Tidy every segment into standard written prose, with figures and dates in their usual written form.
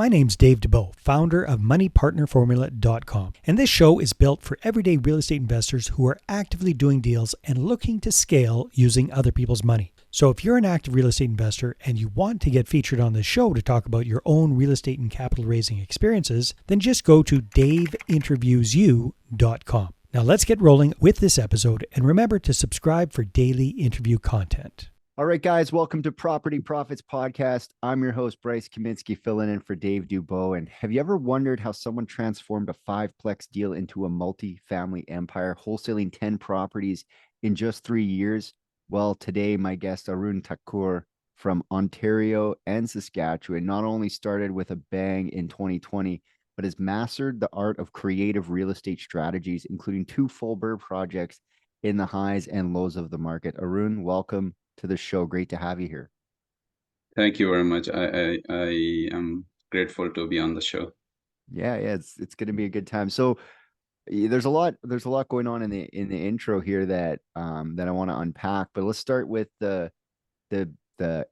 My name's Dave DeBow, founder of MoneyPartnerFormula.com, and this show is built for everyday real estate investors who are actively doing deals and looking to scale using other people's money. So if you're an active real estate investor and you want to get featured on this show to talk about your own real estate and capital raising experiences, then just go to daveinterviewsyou.com. Now let's get rolling with this episode, and remember to subscribe for daily interview content. All right, guys, welcome to Property Profits Podcast. I'm your host, Bryce Kaminsky, filling in for Dave Dubois. And have you ever wondered how someone transformed a fiveplex deal into a multifamily empire, wholesaling 10 properties in just 3 years? Well, today, my guest, Arun Thakur from Ontario and Saskatchewan, not only started with a bang in 2020, but has mastered the art of creative real estate strategies, including 2 full bird projects in the highs and lows of the market. Arun, welcome to the show. Great to have you here. Thank you very much. I am grateful to be on the show. Yeah, it's going to be a good time. So there's a lot going on in the intro here that that I want to unpack. But let's start with the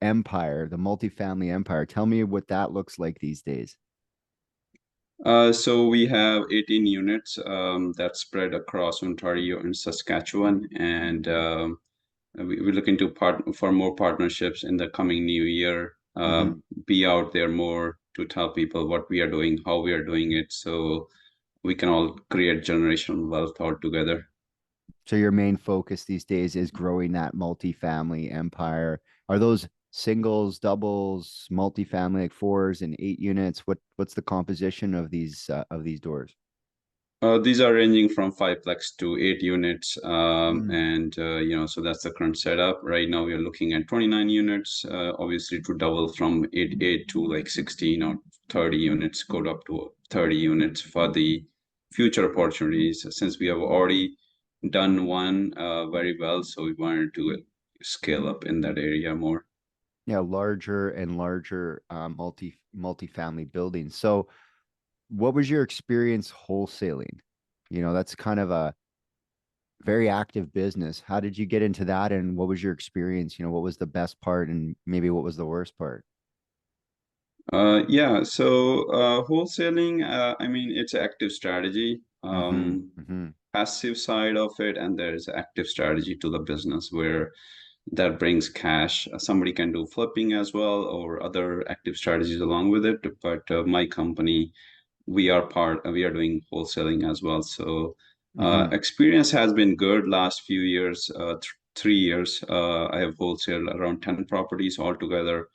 empire, the multifamily empire. Tell me what that looks like these days. So we have 18 units that spread across Ontario and Saskatchewan, and we're looking to for more partnerships in the coming new year. Be out there more to tell people what we are doing, how we are doing it, so we can all create generational wealth all together. So your main focus these days is growing that multifamily empire. Are those singles, doubles, multifamily, like 4s and 8 units? What's the composition of these doors? These are ranging from 5plex to 8 units, and so that's the current setup. Right now, we are looking at 29 units, obviously to double from 8 to like 16 or 30 units, go up to 30 units for the future opportunities. Since we have already done one very well, so we wanted to scale up in that area more. Yeah, larger and larger multifamily buildings. So what was your experience wholesaling? That's kind of a very active business. How did you get into that, and what was your experience? What was the best part and maybe what was the worst part? Yeah, so wholesaling, I mean, it's an active strategy, passive side of it, and there's active strategy to the business where that brings cash. Somebody can do flipping as well or other active strategies along with it. But my company, we are doing wholesaling as well. So experience has been good last few years, 3 years. I have wholesaled around 10 properties altogether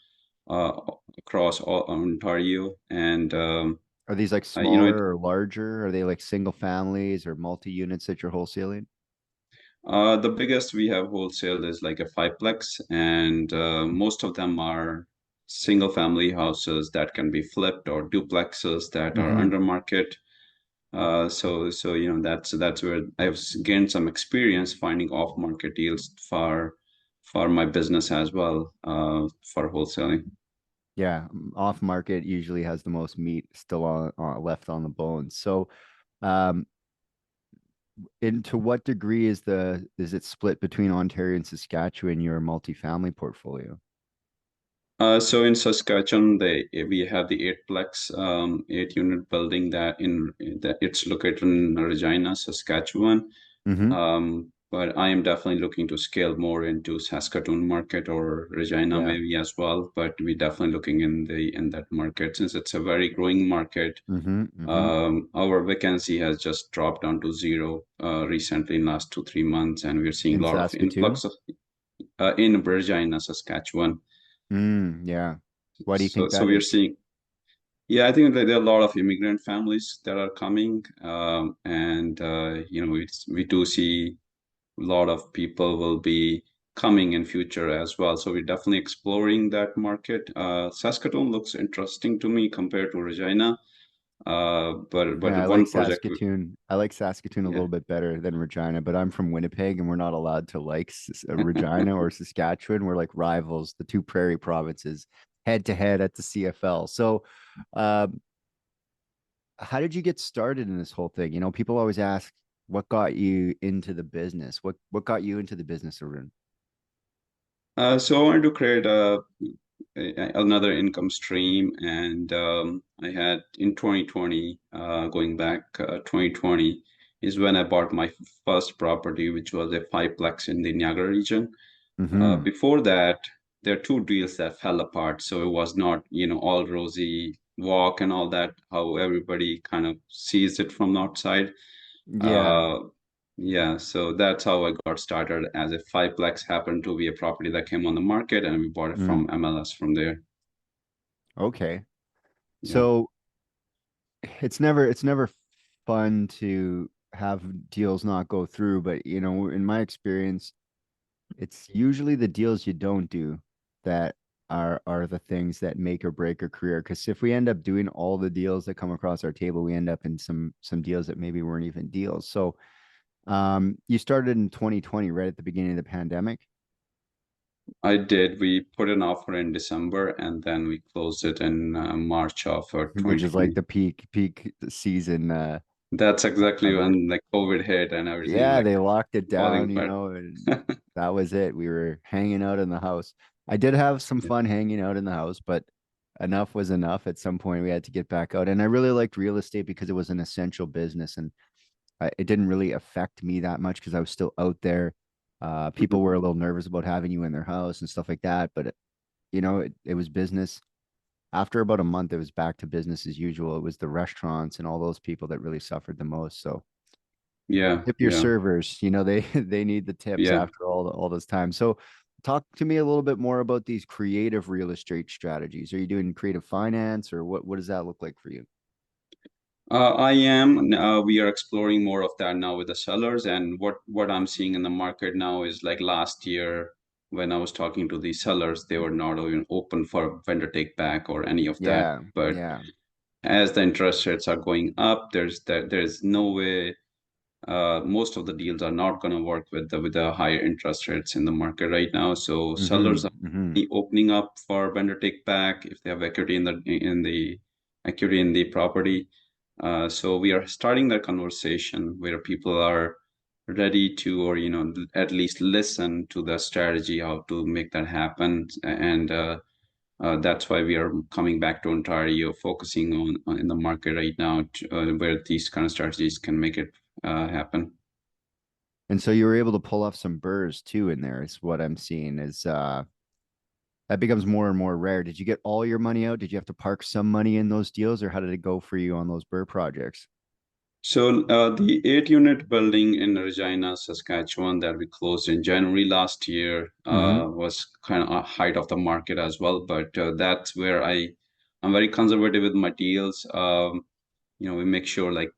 across all Ontario. And are these like smaller or larger? Are they like single families or multi-units that you're wholesaling? The biggest we have wholesale is like a fiveplex, and most of them are single family houses that can be flipped or duplexes that are under market. So that's where I've gained some experience finding off market deals for my business as well, for wholesaling. Yeah, off market usually has the most meat still on left on the bone. So into what degree is it split between Ontario and Saskatchewan, your multifamily portfolio? So in Saskatchewan, we have the 8plex 8-unit building that it's located in Regina, Saskatchewan. But I am definitely looking to scale more into Saskatoon market or Regina maybe as well. But we're definitely looking in that market since it's a very growing market. Our vacancy has just dropped down to 0 recently in last 2-3 months, and we're seeing a lot of influx in Regina, Saskatchewan. Yeah. Why do you think that so we're seeing? Yeah, I think that there are a lot of immigrant families that are coming, and we do see a lot of people will be coming in future as well. So we're definitely exploring that market. Saskatoon looks interesting to me compared to Regina. But I one like project. Saskatoon. I like Saskatoon a little bit better than Regina, but I'm from Winnipeg and we're not allowed to like Regina or Saskatchewan. We're like rivals, the 2 prairie provinces, head to head at the CFL. So, how did you get started in this whole thing? People always ask, what got you into the business? What got you into the business, Arun? So I wanted to create a another income stream. And I had in 2020, going back 2020 is when I bought my first property, which was a fiveplex in the Niagara region. Mm-hmm. Before that, there are two deals that fell apart. So it was not, all rosy walk and all that, how everybody kind of sees it from the outside. Yeah. Uh, yeah, so that's how I got started as a fiveplex happened to be a property that came on the market and we bought it Mm. from MLS from there. Okay. Yeah, So it's never fun to have deals not go through, but in my experience, it's usually the deals you don't do that are the things that make or break a career. Because if we end up doing all the deals that come across our table, we end up in some deals that maybe weren't even deals. So, you started in 2020, right at the beginning of the pandemic, I did. We put an offer in December and then we closed it in March of which is like 2020. the peak season That's exactly of it. when like COVID hit and everything Yeah, like they locked it falling down, apart. and that was it. We were hanging out in the house. I did have some Yeah. fun hanging out in the house, but enough was enough. At some point, we had to get back out. And I really liked real estate because it was an essential business, and it didn't really affect me that much because I was still out there. People Mhm. were a little nervous about having you in their house and stuff like that, but it was business. After about a month, it was back to business as usual. It was the restaurants and all those people that really suffered the most. So Yeah, tip your yeah, servers. They they need the tips yeah. after all this time. So talk to me a little bit more about these creative real estate strategies. Are you doing creative finance, or what does that look like for you? I am. We are exploring more of that now with the sellers, and what I'm seeing in the market now is like last year when I was talking to the sellers, they were not even open for vendor take back or any of that. Yeah, But yeah. as the interest rates are going up, there's no way most of the deals are not going to work with the higher interest rates in the market right now. So sellers Mm-hmm. are Mm-hmm. opening up for vendor take back if they have equity in the equity in the property. So we are starting that conversation where people are ready to, or at least listen to the strategy how to make that happen. And that's why we are coming back to Ontario, focusing on in the market right now, where these kind of strategies can make it happen. And so you were able to pull off some burrs too in there, is what I'm seeing is that becomes more and more rare. Did you get all your money out? Did you have to park some money in those deals, or how did it go for you on those burr projects? So the 8 unit building in Regina, Saskatchewan that we closed in January last year Mm-hmm. was kind of a height of the market as well. But that's where I'm very conservative with my deals. We make sure like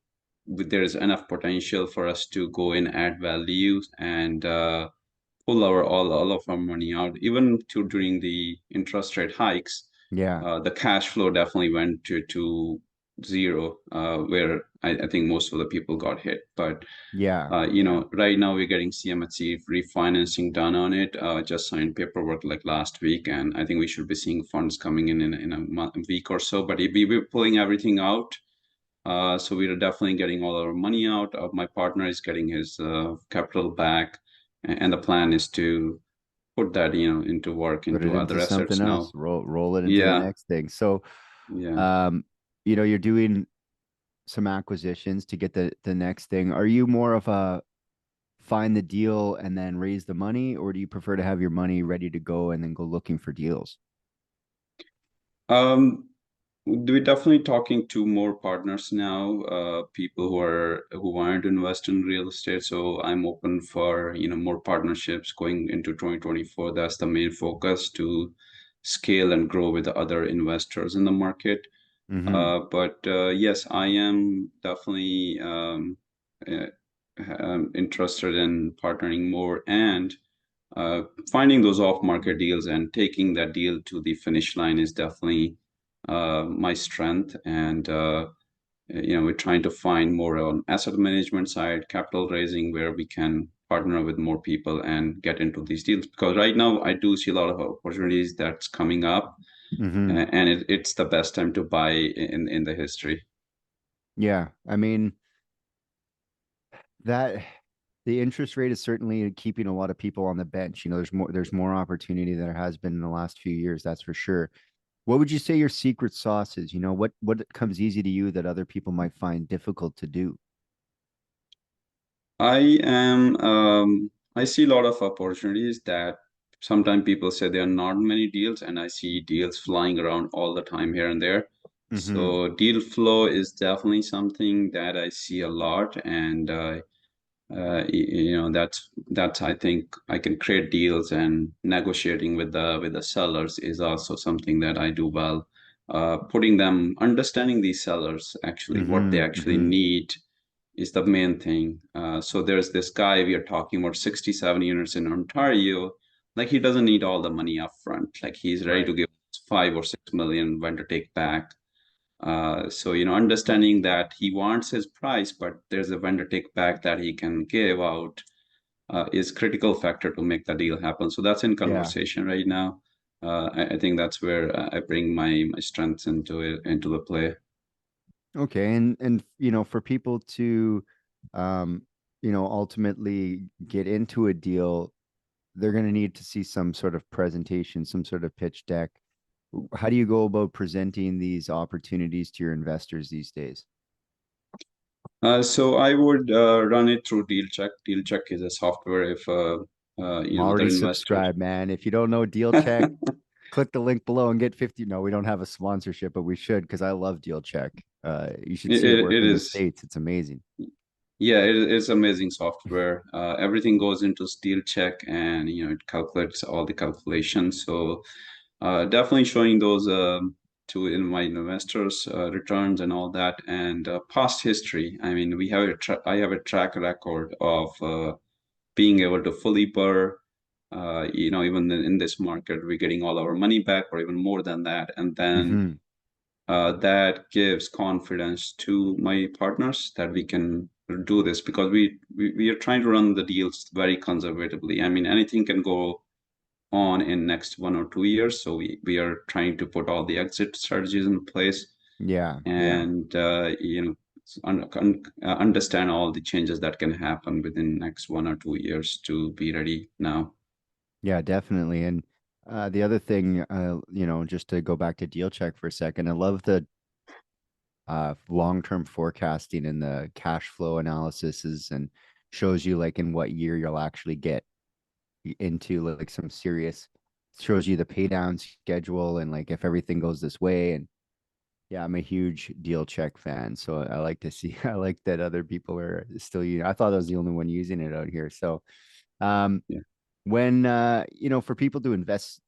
there's enough potential for us to go in, add value, and pull our all of our money out. Even during the interest rate hikes, Yeah, the cash flow definitely went to zero, where I think most of the people got hit. But yeah, yeah. right now we're getting CMHC refinancing done on it. Just signed paperwork like last week, and I think we should be seeing funds coming in a week or so. But we're pulling everything out. So we're definitely getting all our money out. My partner is getting his capital back, and the plan is to put that into work Put into it other into something assets else. now. Roll it into the Yeah, next thing. So, yeah. um, you're doing some acquisitions to get the next thing. Are you more of a find the deal and then raise the money, or do you prefer to have your money ready to go and then go looking for deals? Um, we're definitely talking to more partners now, people who want to invest in real estate. So I'm open for more partnerships going into 2024. That's the main focus, to scale and grow with the other investors in the market. Mm-hmm. But yes, I am definitely uh, interested in partnering more and uh, finding those off-market deals and taking that deal to the finish line is definitely my strength. And we're trying to find more on asset management side, capital raising, where we can partner with more people and get into these deals. Because right now, I do see a lot of opportunities that's coming up, Mm-hmm. and it's the best time to buy in the history. Yeah. I mean, that. The interest rate is certainly keeping a lot of people on the bench. There's more opportunity than there has been in the last few years, that's for sure. What would you say your secret sauce is? What comes easy to you that other people might find difficult to do? I am, I see a lot of opportunities that sometimes people say there are not many deals, and I see deals flying around all the time here and there. Mm-hmm. So deal flow is definitely something that I see a lot, and that's I think I can create deals, and negotiating with the sellers is also something that I do well. Putting them, understanding these sellers actually what they Mm-hmm. actually Mm-hmm. need is the main thing. So there's this guy we are talking about 67 units in Ontario. Like he doesn't need all the money up front. Like he's ready to Right. give 5 or 6 million when to take back. So understanding that he wants his price, but there's a vendor take back that he can give out is critical factor to make the deal happen. So that's in Yeah. conversation right now. I think that's where I bring my strengths into the play. Okay. And for people to um, ultimately get into a deal, they're going to need to see some sort of presentation, some sort of pitch deck. How do you go about presenting these opportunities to your investors these days? So I would run it through Deal Check. Deal Check is a software if I'm other already investors. subscribed, man. If you don't know Deal Check, click the link below and get 50. No, we don't have a sponsorship, but we should because I love Deal Check. You should see it work It in the is. States. It's amazing. Yeah, it's amazing software. Everything goes into Steel Check, and it calculates all the calculations. So definitely showing those to in my investors returns and all that, and past history. I mean, I have a track record of being able to fully burr. Even in this market, we're getting all our money back, or even more than that, and then Hmm. that gives confidence to my partners that we can do this, because we are trying to run the deals very conservatively. I mean, anything can go on in next 1 or 2 years, so we are trying to put all the exit strategies in place, Yeah, yeah, and understand all the changes that can happen within next 1 or 2 years to be ready now. yeah, definitely. And the other thing, just to go back to Deal Check for a second, I love the long-term forecasting and the cash flow analysis and shows you like in what year you'll actually get into like some serious, shows you the pay down schedule and like if everything goes this way. And yeah, I'm a huge Deal Check fan, so I like to see. I like that other people are still using. I thought I was the only one using it out here. So um Yeah. when for people to invest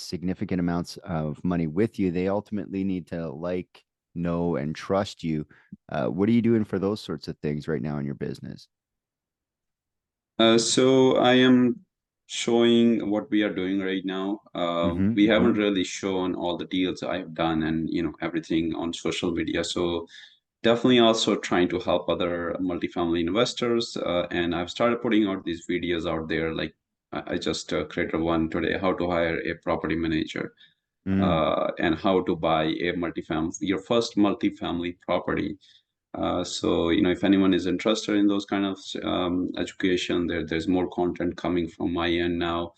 significant amounts of money with you, they ultimately need to like, know, and trust you. What are you doing for those sorts of things right now in your business? So I am showing what we are doing right now. Mm-hmm. We haven't Mm-hmm. really shown all the deals I've done, and everything on social media. So definitely also trying to help other multifamily investors. And I've started putting out these videos out there. Like I just created one today: how to hire a property manager, Mm. and how to buy a multifamily your first multifamily property. So, if anyone is interested in those kind of education, there's more content coming from my end now,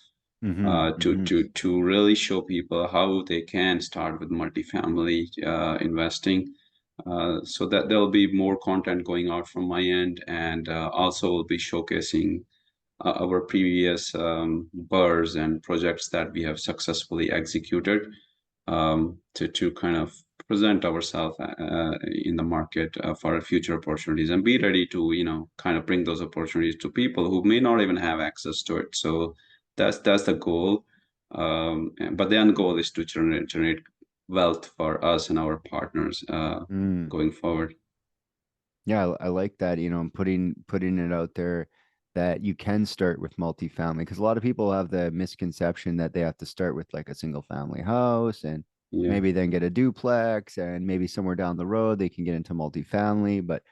Mm-hmm. Mm-hmm. to really show people how they can start with multifamily investing. So that there'll be more content going out from my end, and also will be showcasing our previous burrs and projects that we have successfully executed, to kind of present ourselves in the market for future opportunities, and be ready to kind of bring those opportunities to people who may not even have access to it. So that's the goal. But the end goal is to generate wealth for us and our partners Mm. going forward. Yeah, I like that, and putting it out there that you can start with multifamily because a lot of people have the misconception that they have to start with like a single family house and Yeah. maybe then get a duplex and maybe somewhere down the road they can get into multifamily. But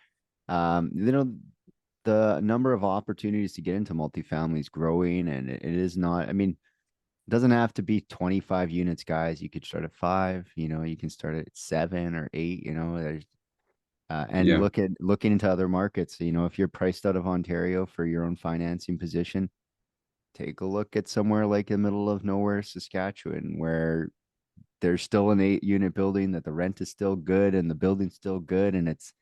the number of opportunities to get into multifamily is growing and it is not, I mean, it doesn't have to be 25 units, guys. You could start at 5, you can start at 7 or 8, there's And Yeah. looking into other markets. You know, if you're priced out of Ontario for your own financing position, take a look at somewhere like the middle of nowhere, Saskatchewan, where there's still an 8 unit building that the rent is still good and the building's still good. And it's,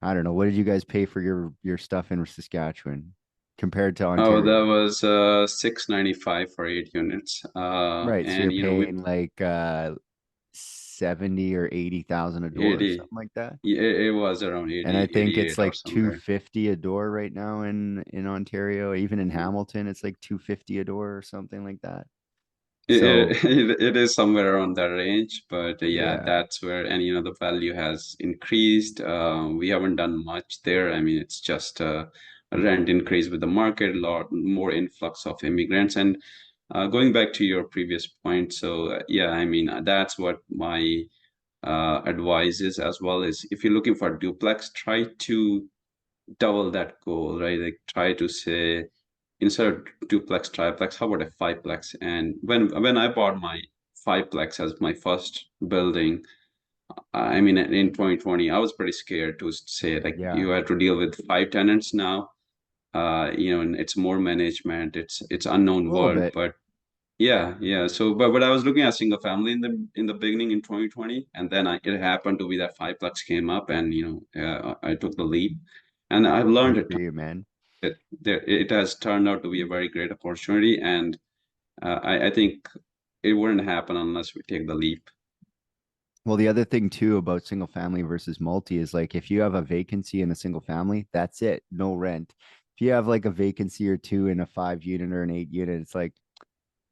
I don't know, what did you guys pay for your stuff in Saskatchewan compared to Oh, that Ontario? was 695 for 8 units. Right. So you're And with paying like 70 or 80,000 a door or 80, something like that. yeah, it was around And I 80, think it's 88 or like somewhere. 250 a door right now in Ontario. Even in Hamilton, it's like 250 a door or something like that. So It is somewhere around that range, but yeah, yeah. that's where, and the value has increased. We haven't done much there. I mean, it's just a rent increase with the market, a lot more influx of immigrants. And going back to your previous point, so yeah, I mean, that's what my advice is as well, is if you're looking for a duplex, try to double that goal, right? Like try to say, instead of duplex, triplex, how about a fiveplex? And when I bought my fiveplex as my first building, I mean, in 2020, I was pretty scared to say, like, Yeah. you have to deal with 5 tenants now. And it's more management, it's A unknown little world. bit. But yeah, yeah. So, but I was looking at single family in the beginning in 2020, and then it happened to be that fiveplex came up, and I took the leap, and I've learned Good a for ton. you, man. It has turned out to be a very great opportunity, and I think it wouldn't happen unless we take the leap. Well, the other thing too about single family versus multi is like if you have a vacancy in a single family, that's it, no rent. If you have like a vacancy or two in a 5 unit or an 8 unit, it's like,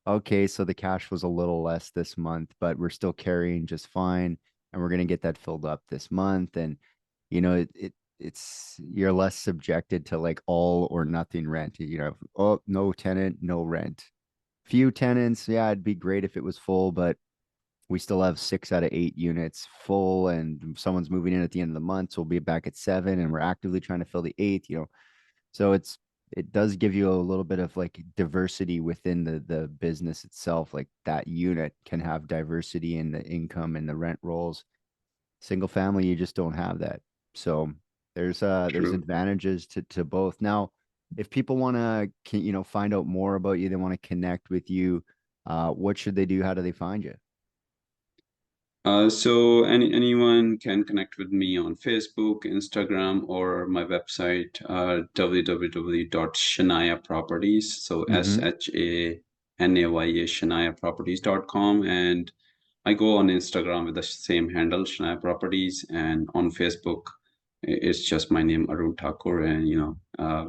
okay, so the cash was a little less this month, but we're still carrying just fine, and we're gonna get that filled up this month. And it's you're less subjected to like all or nothing rent. You know, oh, no tenant, no rent. Few tenants, yeah, it'd be great if it was full, but we still have 6 out of 8 units full, and someone's moving in at the end of the month, so we'll be back at 7, and we're actively trying to fill the eighth. So it does give you a little bit of like diversity within the business itself. Like that unit can have diversity in the income and the rent rolls. Single family, you just don't have that. So there's True. advantages to both. Now, if people want to find out more about you, they want to connect with you, what should they do? How do they find you? So anyone can connect with me on Facebook, Instagram, or my website, www.shania Properties. So Mm-hmm. SHANAYA, ShaniaProperties.com. And I go on Instagram with the same handle, Shania Properties, and on Facebook, it's just my name, Arun Thakur. And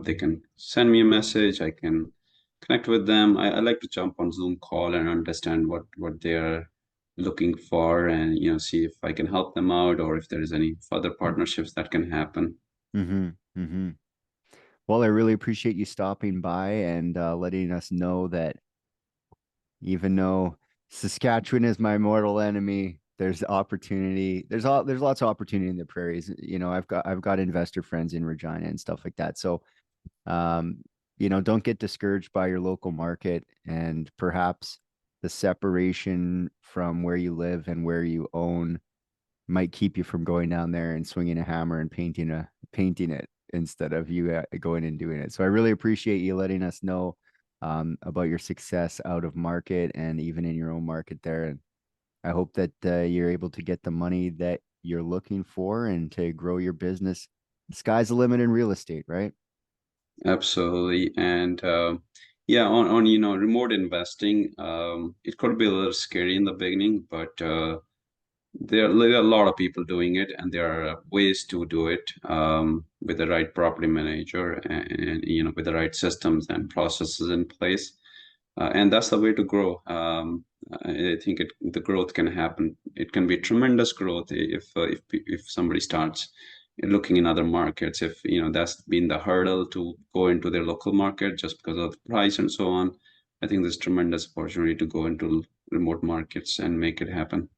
they can send me a message. I can connect with them. I like to jump on Zoom call and understand what they're looking for, and see if I can help them out, or if there is any further partnerships that can happen. Mm-hmm. Mm-hmm. Well, I really appreciate you stopping by and letting us know that even though Saskatchewan is my mortal enemy, there's opportunity. There's lots of opportunity in the prairies. You know, I've got investor friends in Regina and stuff like that. So, um, don't get discouraged by your local market, and perhaps the separation from where you live and where you own might keep you from going down there and swinging a hammer and painting it instead of you going and doing it. So I really appreciate you letting us know about your success out of market and even in your own market there. And I hope that you're able to get the money that you're looking for and to grow your business. The sky's the limit in real estate, right? Absolutely. And yeah, on remote investing, it could be a little scary in the beginning, but there are a lot of people doing it, and there are ways to do it with the right property manager, and with the right systems and processes in place. And that's the way to grow. I think the growth can happen. It can be tremendous growth if somebody starts looking in other markets. If that's been the hurdle to go into their local market just because of the price and so on, I think there's tremendous opportunity to go into remote markets and make it happen.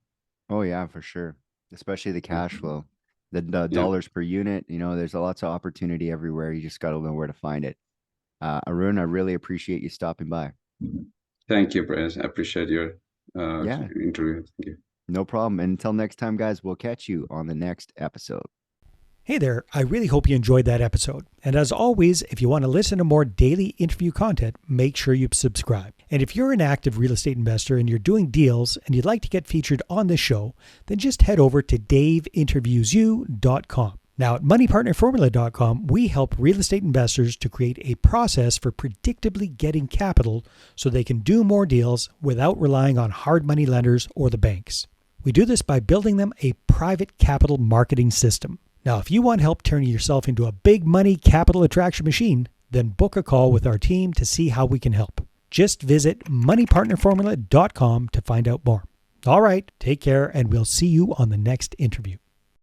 Oh yeah, for sure. Especially the cash flow, the Yeah. dollars per unit. There's lots of opportunity everywhere. You just got to know where to find it. Arun, I really appreciate you stopping by. Thank you, Bryce. I appreciate your Yeah, interview. Thank you. no problem. And until next time, guys, we'll catch you on the next episode. Hey there, I really hope you enjoyed that episode. And as always, if you want to listen to more daily interview content, make sure you subscribe. And if you're an active real estate investor and you're doing deals and you'd like to get featured on this show, then just head over to daveinterviewyou.com. Now at moneypartnerformula.com, we help real estate investors to create a process for predictably getting capital so they can do more deals without relying on hard money lenders or the banks. We do this by building them a private capital marketing system. Now, if you want help turning yourself into a big money capital attraction machine, then book a call with our team to see how we can help. Just visit moneypartnerformula.com to find out more. All right, take care, and we'll see you on the next interview.